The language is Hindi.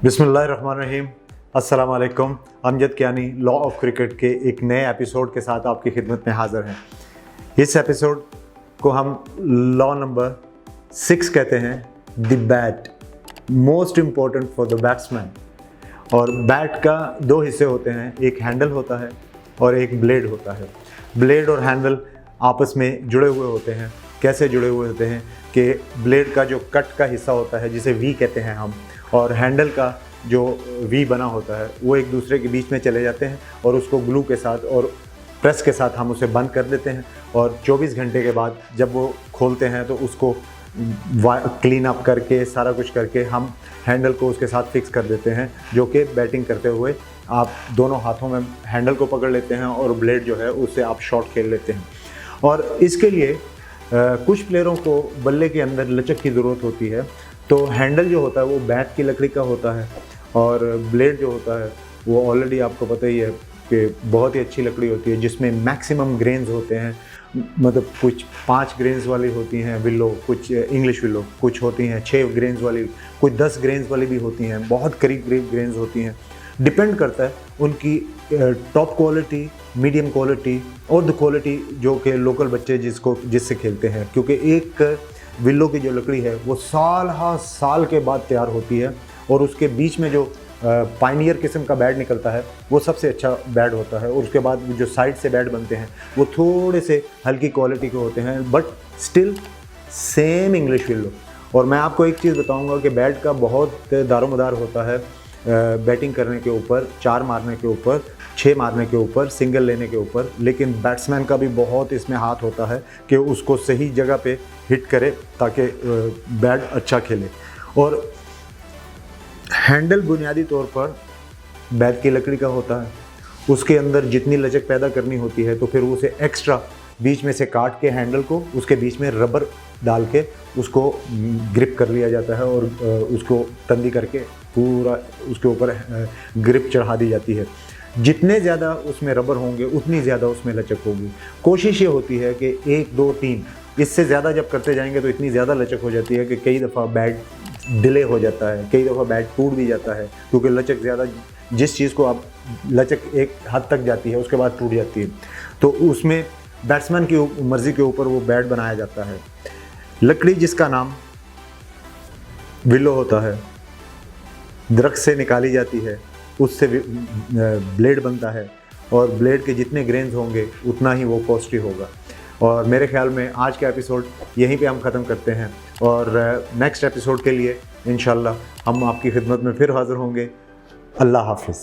बिस्मिल्लाहिर्रहमानिर्रहीम। अस्सलाम वालेकुम। Amjad Kiyani law of cricket के एक नए एपिसोड के साथ आपकी खिदमत में हाज़िर हैं। इस एपिसोड को हम लॉ नंबर 6 कहते हैं, the bat, most important for the batsman. और बैट का दो हिस्से होते हैं, एक हैंडल होता है और एक ब्लेड होता है। ब्लेड और हैंडल आपस में जुड़े हुए होते हैं। कैसे जुड़े हुए होते हैं कि ब्लेड का जो कट का हिस्सा होता है जिसे वी कहते हैं हम, और हैंडल का जो वी बना होता है वो एक दूसरे के बीच में चले जाते हैं और उसको ग्लू के साथ और प्रेस के साथ हम उसे बंद कर देते हैं। और 24 घंटे के बाद जब वो खोलते हैं तो उसको क्लीन अप करके सारा कुछ करके हम हैंडल को उसके साथ फिक्स कर देते हैं, जो कि बैटिंग करते हुए आप दोनों हाथों में हैंडल को पकड़ लेते हैं और ब्लेड जो है उससे आप शॉट खेल लेते हैं। और इसके लिए कुछ प्लेयरों को बल्ले के अंदर लचक की ज़रूरत होती है। तो हैंडल जो होता है वो बैट की लकड़ी का होता है और ब्लेड जो होता है वो ऑलरेडी आपको पता ही है कि बहुत ही अच्छी लकड़ी होती है, जिसमें मैक्सिमम ग्रेन्स होते हैं। मतलब कुछ 5 ग्रेन्स वाली होती हैं विलो, कुछ इंग्लिश विलो, कुछ होती हैं 6 ग्रेन्स वाली, कुछ 10 ग्रेन्स वाली भी होती हैं, बहुत करीब ग्रेन्स होती हैं। डिपेंड करता है उनकी टॉप क्वालिटी, मीडियम क्वालिटी और द क्वालिटी जो कि लोकल बच्चे जिससे खेलते हैं। क्योंकि एक विलो की जो लकड़ी है वो साल के बाद तैयार होती है और उसके बीच में जो पाइनियर किस्म का बैट निकलता है वो सबसे अच्छा बैट होता है। और उसके बाद जो साइड से बैट बनते हैं वो थोड़े से हल्की क्वालिटी के होते हैं, but still same English willow. और मैं आपको एक चीज़ बताऊंगा कि बैट का बहुत दारोमदार होता है बैटिंग करने के ऊपर, 4 मारने के ऊपर, 6 मारने के ऊपर, सिंगल लेने के ऊपर। लेकिन बैट्समैन का भी बहुत इसमें हाथ होता है कि उसको सही जगह पे हिट करे ताकि बैट अच्छा खेले। और हैंडल बुनियादी तौर पर बैट की लकड़ी का होता है, उसके अंदर जितनी लचक पैदा करनी होती है तो फिर उसे एक्स्ट्रा बीच में से काट के हैंडल को उसके बीच में रबर डाल के उसको ग्रिप कर लिया जाता है और उसको तंदी करके पूरा उसके ऊपर ग्रिप चढ़ा दी जाती है। जितने ज़्यादा उसमें रबर होंगे उतनी ज़्यादा उसमें लचक होगी। कोशिश ये होती है कि 1, 2, 3 इससे ज़्यादा जब करते जाएंगे तो इतनी ज़्यादा लचक हो जाती है कि कई दफ़ा बैट डिले हो जाता है, कई दफ़ा बैट टूट भी जाता है, क्योंकि लचक ज़्यादा, जिस चीज़ को आप लचक एक हद तक जाती है उसके बाद टूट जाती है। तो उसमें बैट्समैन की मर्ज़ी के ऊपर वो बैट बनाया जाता है। लकड़ी जिसका नाम विलो होता है, दरख्त से निकाली जाती है, उससे ब्लेड बनता है और ब्लेड के जितने ग्रेन्स होंगे उतना ही वो कॉस्टली होगा। और मेरे ख्याल में आज का एपिसोड यहीं पे हम ख़त्म करते हैं और नेक्स्ट एपिसोड के लिए इंशाल्लाह हम आपकी खिदमत में फिर हाज़िर होंगे। अल्लाह हाफ़िज़।